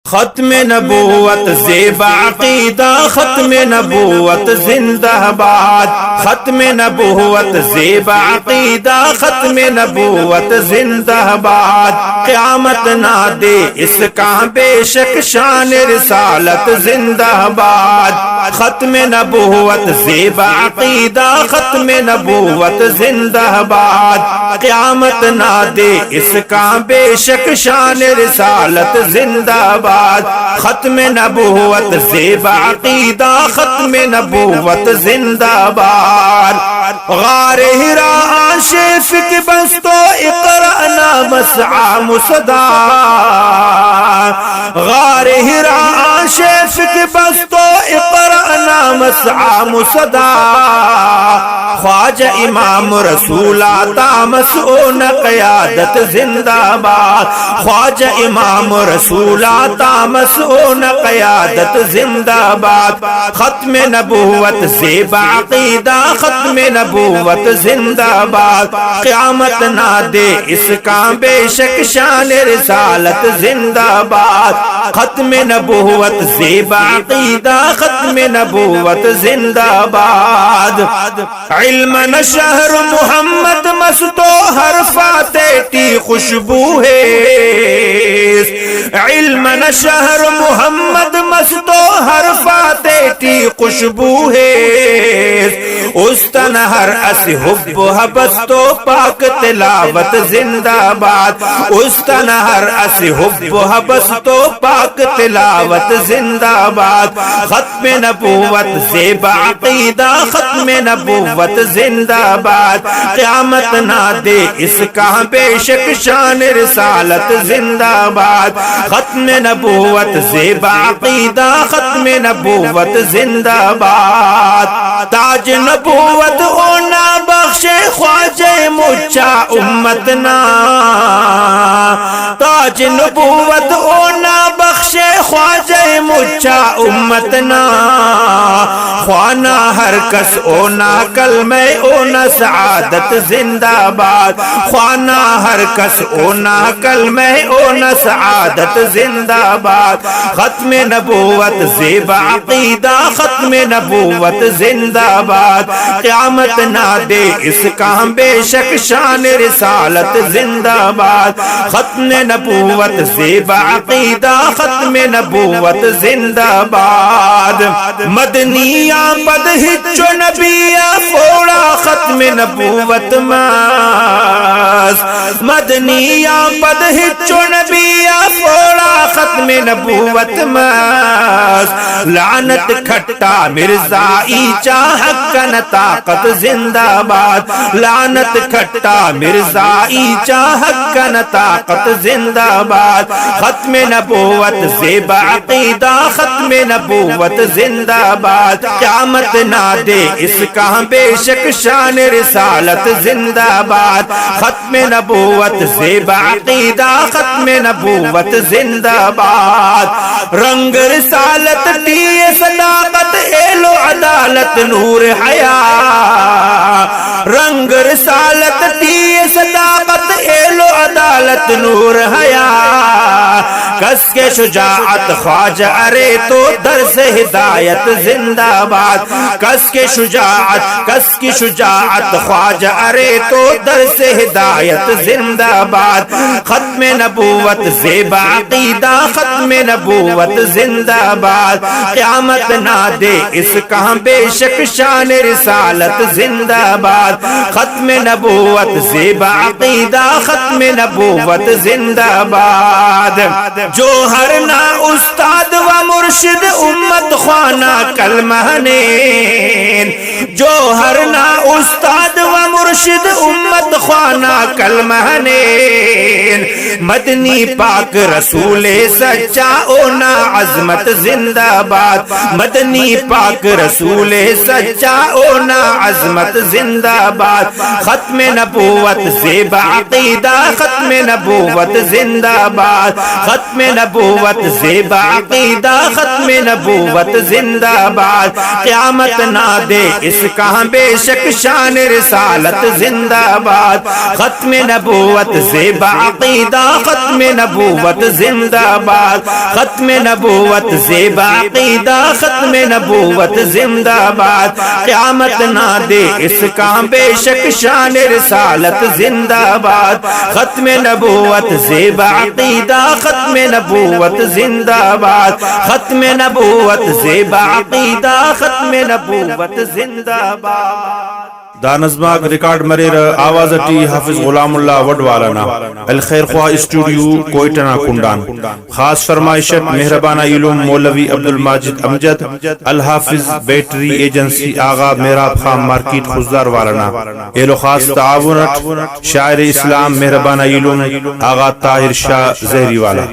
ختم نبوت زیب عقیدہ ختم نبوت زندہ باد ختم نبوت زیب عقیدہ ختم نبوت زندہ باد قیامت نہ دے اس کا بے شک شان رسالت زندہ باد ختم نبوت زیب عقیدہ ختم نبوت زندہ باد قیامت نہ دے اس کا بے شک شان رسالت زندہ باد ختم نبوت زیب عقیدہ ختم نبوت زندہ باد غار ہرا آشف کی بستو اقرأنا مسعى مصدا غار ہرا آشف کی بستو اقرأنا مسعى مصدا خواجہ امام رسول آتا مسعون قیادت زندہ باد خواجہ امام رسول آتا مسعون قیادت زندہ باد ختم نبوت زیب عقیدہ ختم نبوت زندہ باد قیامت نہ دے اس کا بے شک شان رسالت زندہ باد ختم نبوت زیب عقیدہ ختم نبوت زندہ باد علم نشہر محمد مستو ہر فاتح تی خوشبو ہے علم نشہر محمد مستو ہر فاتح تی خوشبو ہے استن ہر اس حب حبستو پاک تلاوت زندہ باد استن ہر اس حب حبستو پاک تلاوت زندہ باد ختم نبوت زیب عقیدہ ختم نبوت زندہ باد قیامت نہ دے اس کا بے شک شان رسالت زندہ باد ختم نبوت زیب عقیدہ ختم نبوت زندہ باد تاج نبوت اونا بخشے خواجہ مچا امتنا تاج نبوت اونا بخشے خواجہ مچا امتنا خوانا ہر کس اونا کلمہ اونا سعادت زندہ باد خوانا ہر کس اونا کلمہ اونا سعادت زندہ باد ختم نبوت زیب عقیدہ ختم نبوت زندہ باد قیامت نہ دے اس کا بے شک شان رسالت زندہ باد ختم نبوت زیب عقیدہ ختم نبوت زندہ باد مدنیاں پد ہچو نبیہ پوڑا ختم نبوت ماس مدنیاں پد ہچو نبیہ پوڑا ختم نبوت ماس لعنت کھٹا مرزائی چاہک کن طاقت زندہ باد لعنت کھٹا مرزائی چاہک کن طاقت زندہ باد ختم نبوت زیب عقیدہ ختم نبوت زندہ باد قیامت نہ دے اس کا بے شک شان رسالت زندہ باد ختم نبوت زیب عقیدہ ختم نبوت زندہ باد رنگ رسالت دیے صداقت اہل و عدالت نور حیا رنگ رسالت دیے صداقت اہل و عدالت نور حیا کس کے شجاعت خواجہ ارے تو درس ہدایت زندہ باد کس کے شجاعت کس کی شجاعت خواجہ ارے تو درس ہدایت زندہ باد ختم نبوت زیب عقیدہ ختم نبوت زندہ باد قیامت نہ دے اس کا بے شک شان رسالت زندہ باد ختم نبوت زیب عقیدہ ختم نبوت زندہ باد جو ہر نا استاد و مرشد امت خوانا کلمہنین جو ہر نا استاد و مرشد امت خوانا کلمہنین مدنی پاک رسول سچا اونا عظمت زندہ باد مدنی پاک رسول سچا اونا عظمت زندہ باد ختم نبوت زیب عقیدہ ختم نبوت زندہ باد ختم نبوت زیب عقیدہ ختم نبوت زندہ باد قیامت نہ دے اس کہاں بے شک شان رسالت زندہ باد ختم نبوت زیبا عقیدہ ختم نبوت زندہ باد ختم نبوت زیبا عقیدہ ختم نبوت زندہ باد قیامت نہ دے اس کا بے شک شان رسالت زندہ باد ختم نبوت زیبا عقیدہ ختم نبوت زندہ باد ختم نبوت زیبا عقیدہ ختم نبوت زندہ باد دا نظماک ریکارڈ مریر آواز ٹی حافظ غلام اللہ وڈوالانا الخیر خواہ اسٹوڈیو کوئٹنا کنڈان خاص فرمائشت مہربانہ علوم مولوی عبدالماجد امجد الحافظ بیٹری ایجنسی آغا میراب خان مارکیٹ خزدار والانا ایلو خاص تعاونت شاعر اسلام مہربانہ علوم آغا طاہر شاہ زہری والا